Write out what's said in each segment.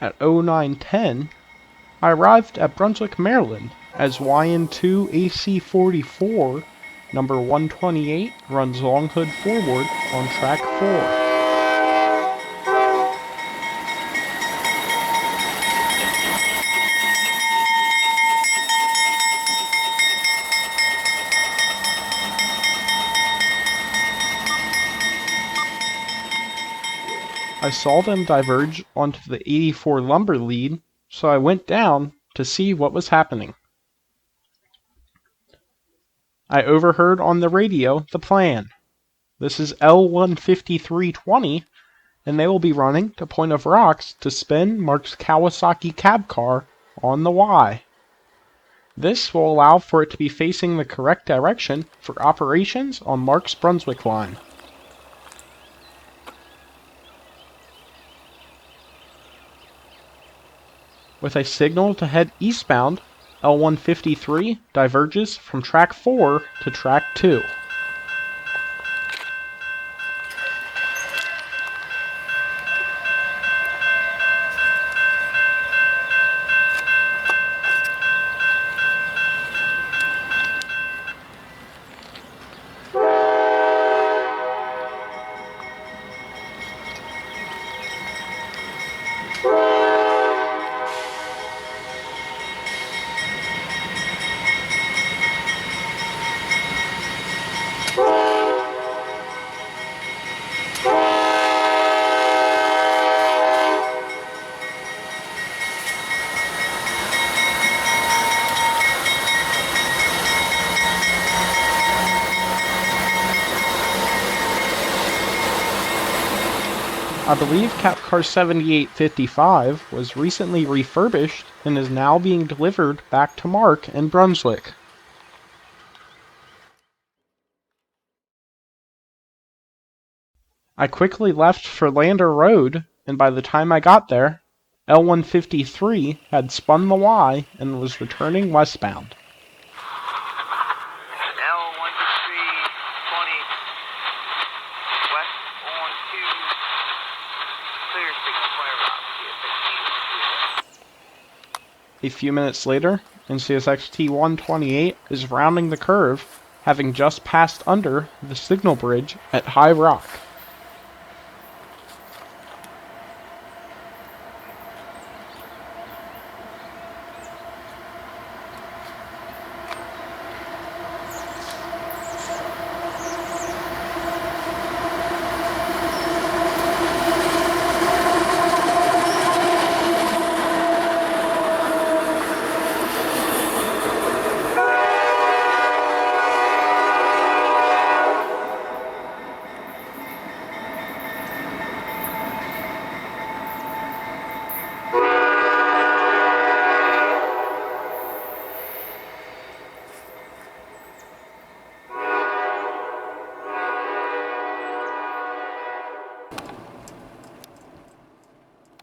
At 0910, I arrived at Brunswick, Maryland, as YN2 AC44, number 128, runs long hood forward on track 4. I saw them diverge onto the 84 lumber lead, so I went down to see what was happening. I overheard on the radio the plan. This is L15320, and they will be running to Point of Rocks to spin MARC's Kawasaki cab car on the Y. This will allow for it to be facing the correct direction for operations on MARC's Brunswick line. With a signal to head eastbound, L153 diverges from track 4 to track 2. I believe Cap Car 7855 was recently refurbished and is now being delivered back to MARC in Brunswick. I quickly left for Lander Road, and by the time I got there, L153 had spun the Y and was returning westbound. L15320 West on 2, clear signal fire route, CSXT. A few minutes later, and CSXT 128 is rounding the curve, having just passed under the signal bridge at High Rock.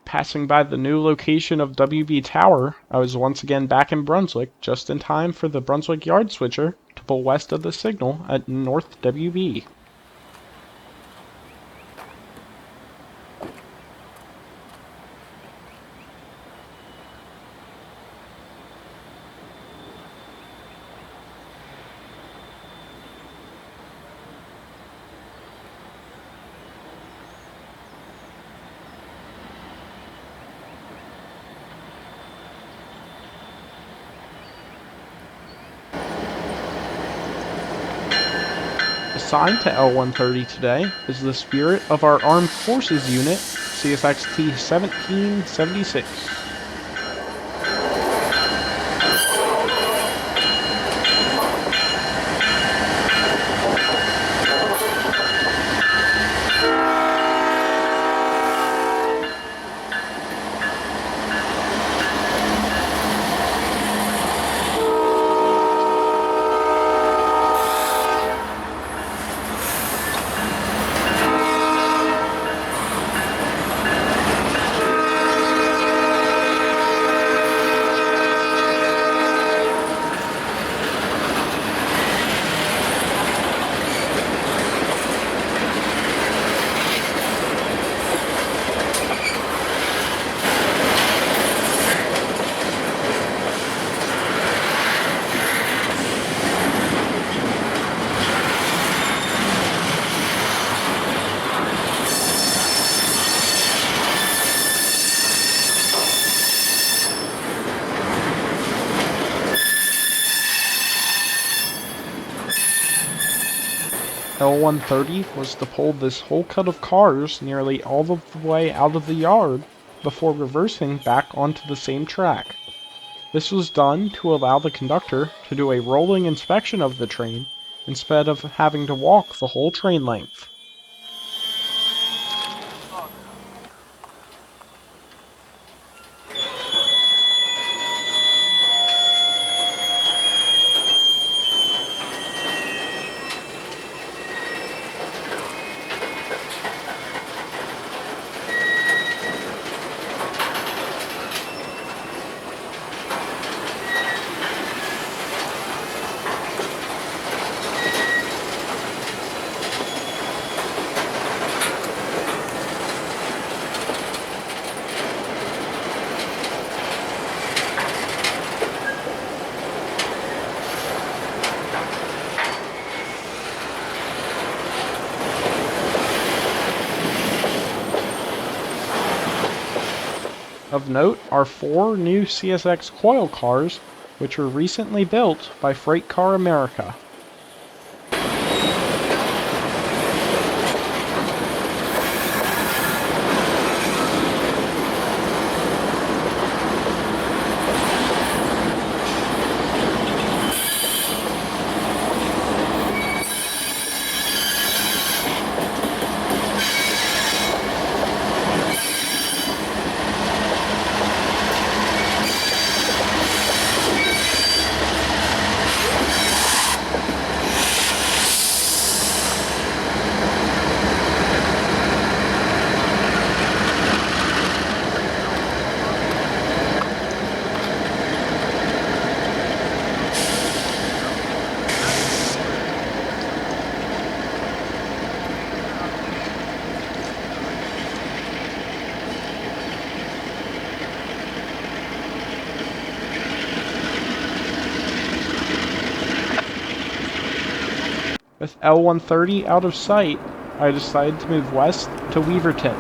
Passing by the new location of WB Tower, I was once again back in Brunswick just in time for the Brunswick yard switcher to pull west of the signal at North WB. Assigned to L130 today is the Spirit of our Armed Forces unit, CSXT 1776. L130 was to pull this whole cut of cars nearly all of the way out of the yard before reversing back onto the same track. This was done to allow the conductor to do a rolling inspection of the train instead of having to walk the whole train length. Of note are 4 new CSX coil cars, which were recently built by Freight Car America. With L130 out of sight, I decided to move west to Weverton.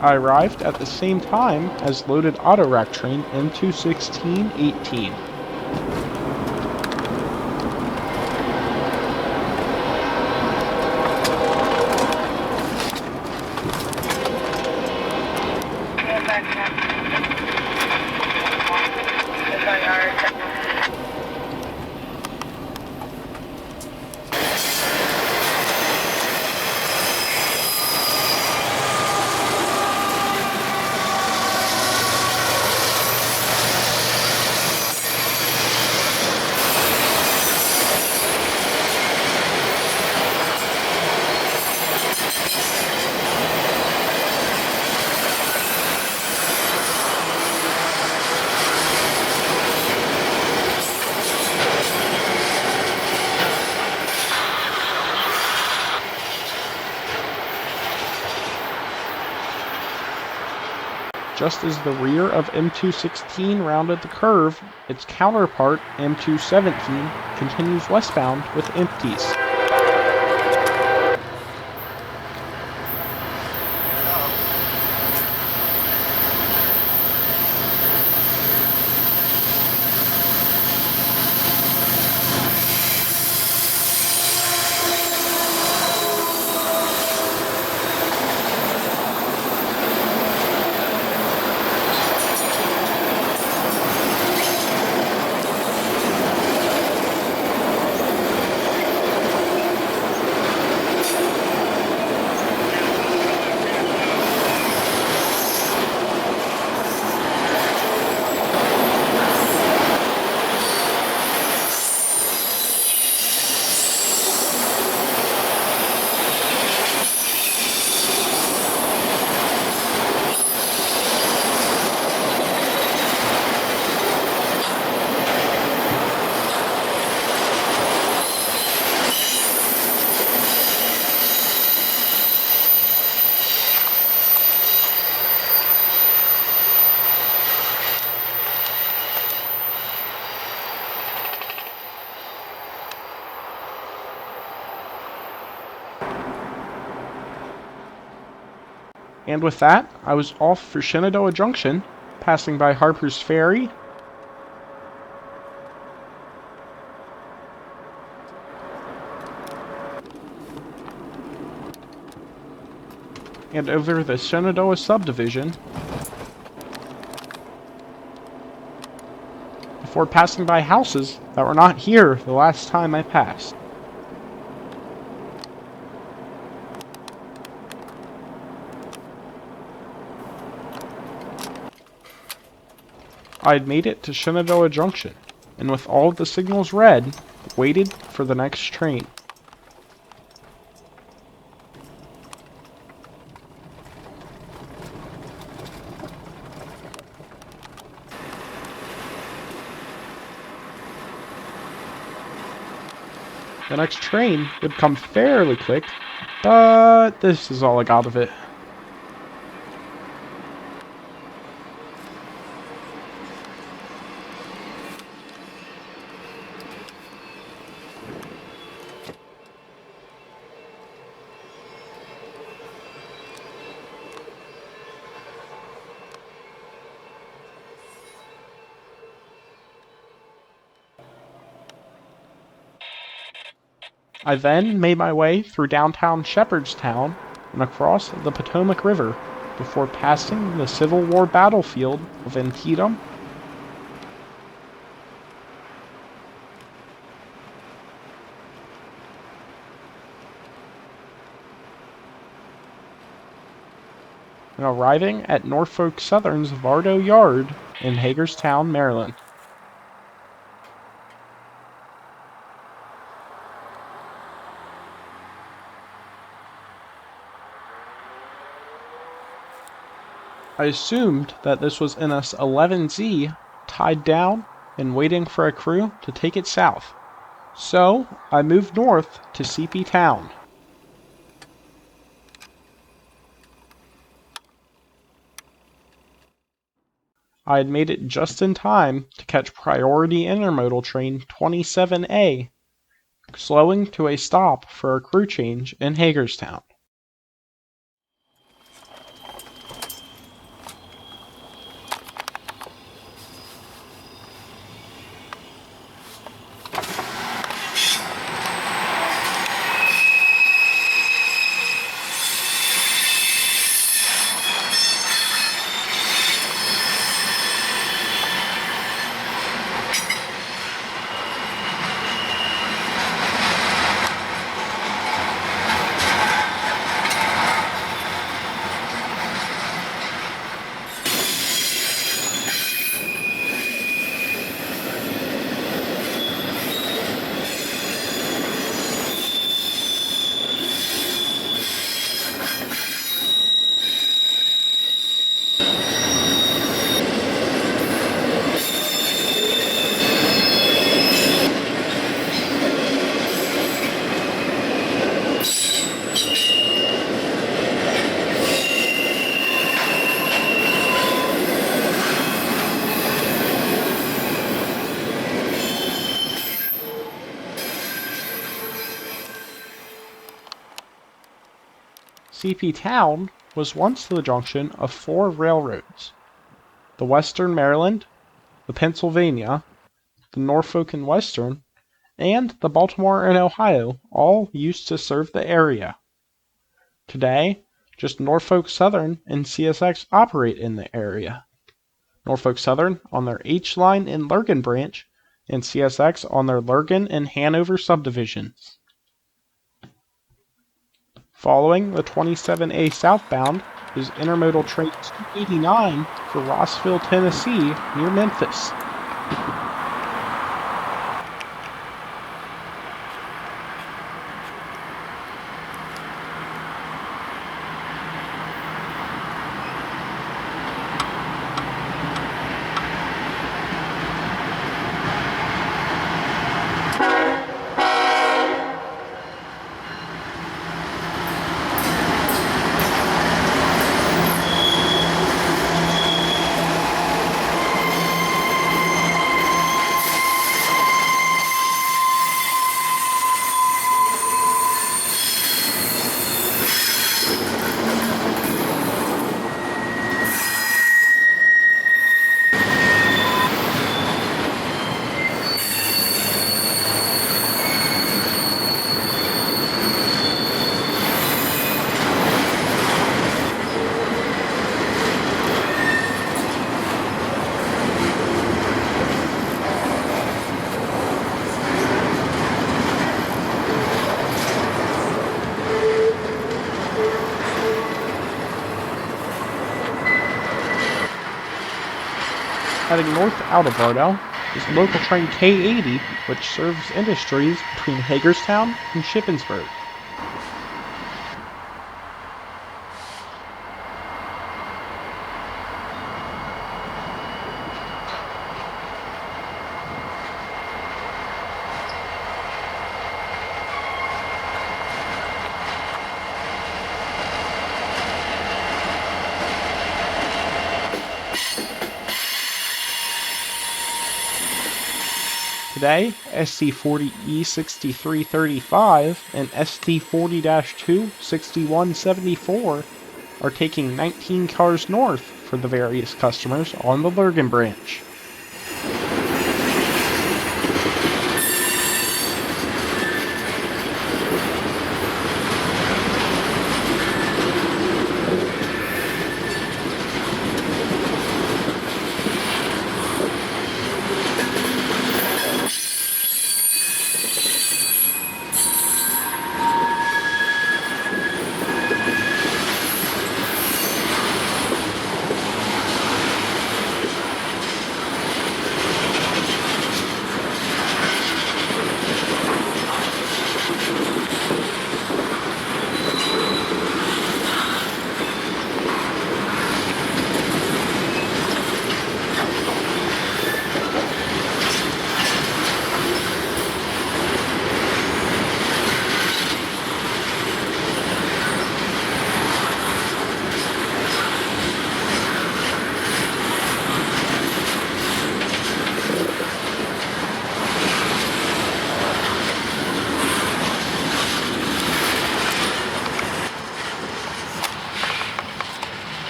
I arrived at the same time as loaded autorack train M214 Just as the rear of M216 rounded the curve, its counterpart, M217, continues westbound with empties. And with that, I was off for Shenandoah Junction, passing by Harper's Ferry, and over the Shenandoah subdivision, before passing by houses that were not here the last time I passed. I had made it to Shenandoah Junction, and with all of the signals red, waited for the next train. The next train would come fairly quick, but this is all I got of it. I then made my way through downtown Shepherdstown and across the Potomac River before passing the Civil War battlefield of Antietam, and arriving at Norfolk Southern's Vardo Yard in Hagerstown, Maryland. I assumed that this was NS 11Z tied down and waiting for a crew to take it south, so I moved north to CP Town. I had made it just in time to catch Priority Intermodal Train 27A, slowing to a stop for a crew change in Hagerstown. CP Town was once the junction of 4 railroads: the Western Maryland, the Pennsylvania, the Norfolk and Western, and the Baltimore and Ohio, all used to serve the area. Today, just Norfolk Southern and CSX operate in the area. Norfolk Southern on their H line in Lurgan branch, and CSX on their Lurgan and Hanover subdivisions. Following the 27A southbound is Intermodal Train 289 for Rossville, Tennessee, near Memphis. Heading north out of Vardo is local train K80, which serves industries between Hagerstown and Shippensburg. Today, ST40E6335 and ST40-2 6174 are taking 19 cars north for the various customers on the Lurgan branch.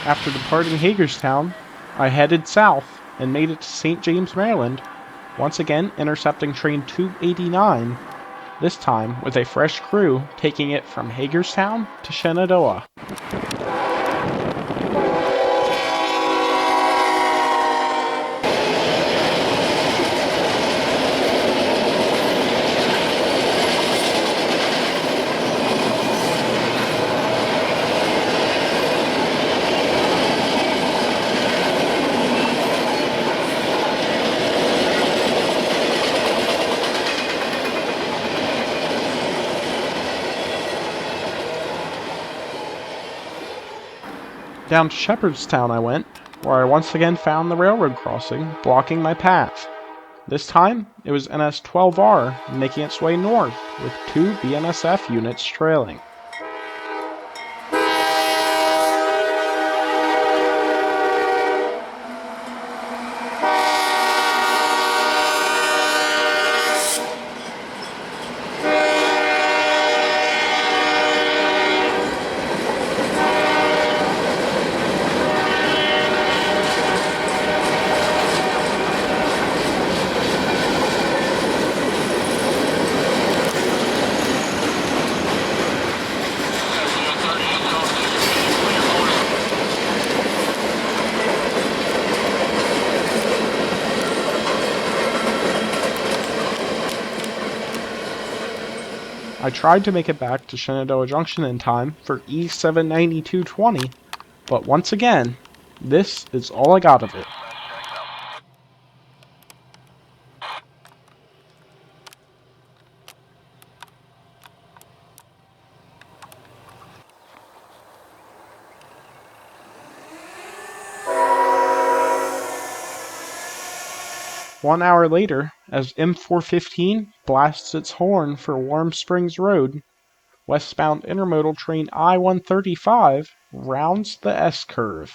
After departing Hagerstown, I headed south and made it to St. James, Maryland, once again intercepting train 289, this time with a fresh crew taking it from Hagerstown to Shenandoah. Down to Shepherdstown I went, where I once again found the railroad crossing blocking my path. This time, it was NS-12R making its way north, with 2 BNSF units trailing. I tried to make it back to Shenandoah Junction in time for E79220, but once again, this is all I got of it. One hour later, as M415 blasts its horn for Warm Springs Road, westbound intermodal train I-135 rounds the S-curve.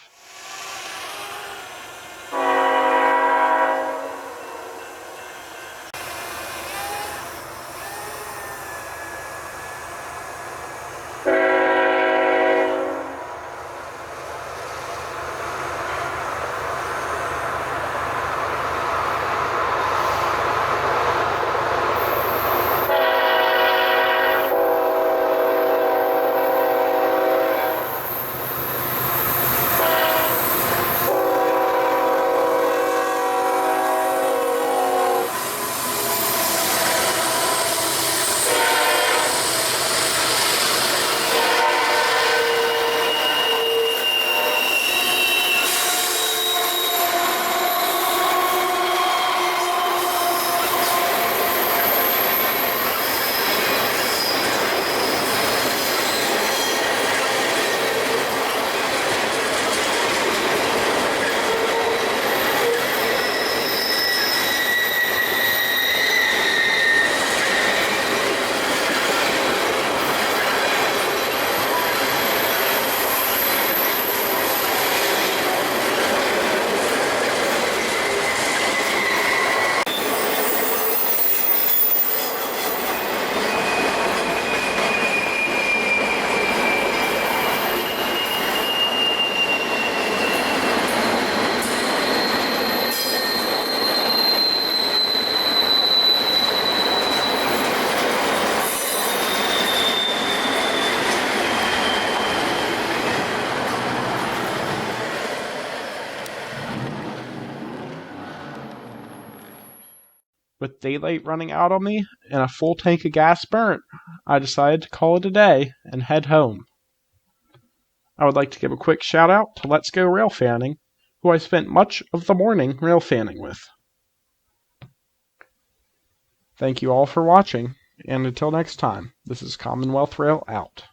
with daylight running out on me and a full tank of gas burnt, I decided to call it a day and head home. I would like to give a quick shout out to Let's Go Railfanning, who I spent much of the morning railfanning with. Thank you all for watching, and until next time, this is Commonwealth Rail out.